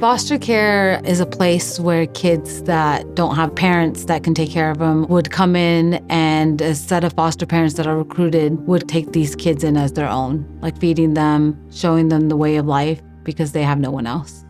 Foster care is a place where kids that don't have parents that can take care of them would come in, and a set of foster parents that are recruited would take these kids in as their own, like feeding them, showing them the way of life because they have no one else.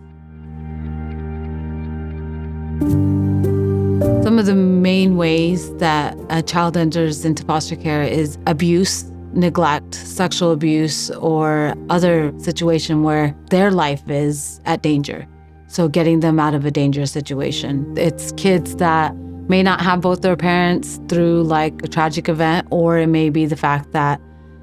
Some of the main ways that a child enters into foster care is abuse, neglect, sexual abuse, or other situation where their life is at danger. So getting them out of a dangerous situation. It's kids that may not have both their parents through like a tragic event, or it may be the fact that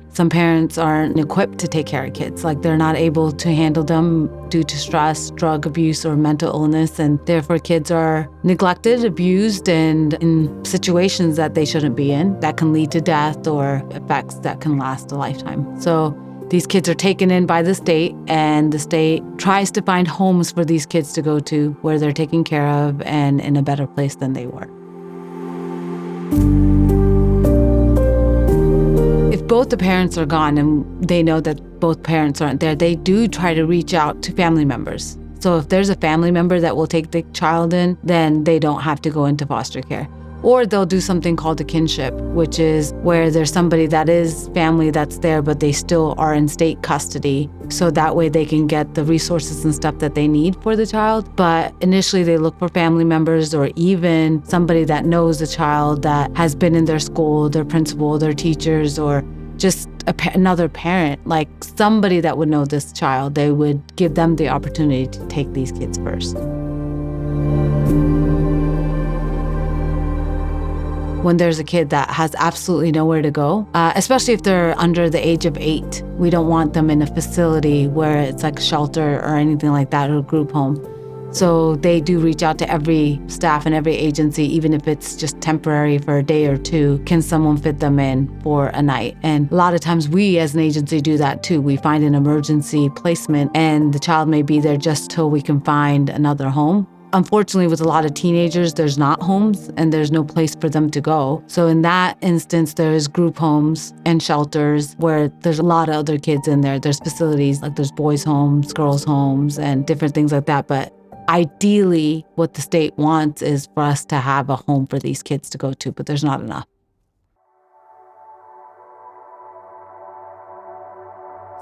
some parents aren't equipped to take care of kids. Like they're not able to handle them due to stress, drug abuse, or mental illness. And therefore kids are neglected, abused, and in situations that they shouldn't be in that can lead to death or effects that can last a lifetime. So these kids are taken in by the state, and the state tries to find homes for these kids to go to where they're taken care of and in a better place than they were. If both the parents are gone and they know that both parents aren't there, they do try to reach out to family members. So if there's a family member that will take the child in, then they don't have to go into foster care. Or they'll do something called a kinship, which is where there's somebody that is family that's there, but they still are in state custody. So that way they can get the resources and stuff that they need for the child. But initially they look for family members or even somebody that knows the child that has been in their school, their principal, their teachers, or just another parent, like somebody that would know this child. They would give them the opportunity to take these kids first. When there's a kid that has absolutely nowhere to go, especially if they're under the age of 8. We don't want them in a facility where it's like a shelter or anything like that, or a group home. So they do reach out to every staff and every agency, even if it's just temporary for a day or two. Can someone fit them in for a night? And a lot of times we as an agency do that too. We find an emergency placement and the child may be there just till we can find another home. Unfortunately, with a lot of teenagers, there's not homes and there's no place for them to go. So in that instance, there's group homes and shelters where there's a lot of other kids in there. There's facilities, like there's boys' homes, girls' homes, and different things like that. But ideally, what the state wants is for us to have a home for these kids to go to, but there's not enough.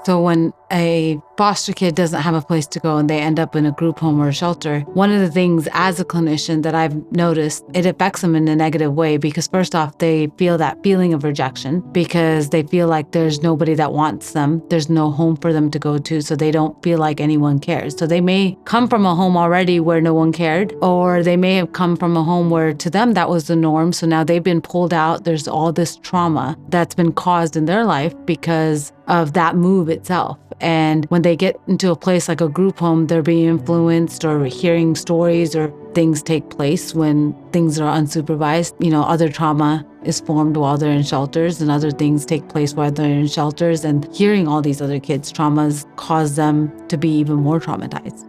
So when a foster kid doesn't have a place to go and they end up in a group home or a shelter, one of the things as a clinician that I've noticed, it affects them in a negative way because first off, they feel that feeling of rejection because they feel like there's nobody that wants them. There's no home for them to go to, so they don't feel like anyone cares. So they may come from a home already where no one cared, or they may have come from a home where to them that was the norm. So now they've been pulled out. There's all this trauma that's been caused in their life because of that move itself. And when they get into a place like a group home, they're being influenced or hearing stories or things take place when things are unsupervised. You know, other trauma is formed while they're in shelters and other things take place while they're in shelters. And hearing all these other kids' traumas cause them to be even more traumatized.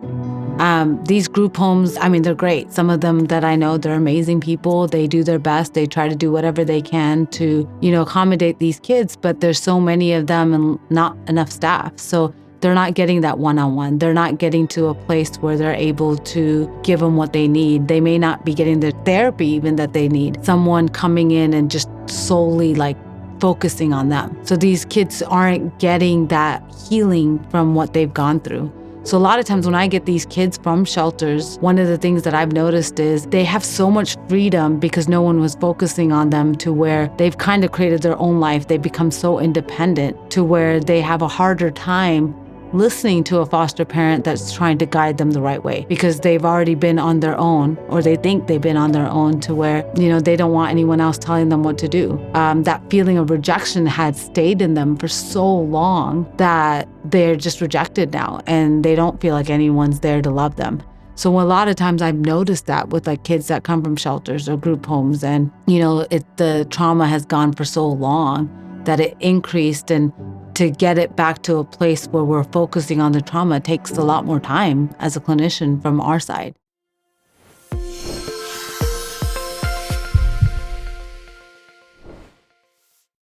These group homes, I mean, they're great. Some of them that I know, they're amazing people. They do their best. They try to do whatever they can to, accommodate these kids, but there's so many of them and not enough staff. So they're not getting that one-on-one. They're not getting to a place where they're able to give them what they need. They may not be getting the therapy even that they need. Someone coming in and just solely focusing on them. So these kids aren't getting that healing from what they've gone through. So a lot of times when I get these kids from shelters, one of the things that I've noticed is they have so much freedom because no one was focusing on them, to where they've kind of created their own life. They become so independent to where they have a harder time listening to a foster parent that's trying to guide them the right way because they've already been on their own, or they think they've been on their own, to where, they don't want anyone else telling them what to do. That feeling of rejection had stayed in them for so long that they're just rejected now and they don't feel like anyone's there to love them. So a lot of times I've noticed that with kids that come from shelters or group homes, and the trauma has gone for so long that it increased, and to get it back to a place where we're focusing on the trauma takes a lot more time as a clinician from our side.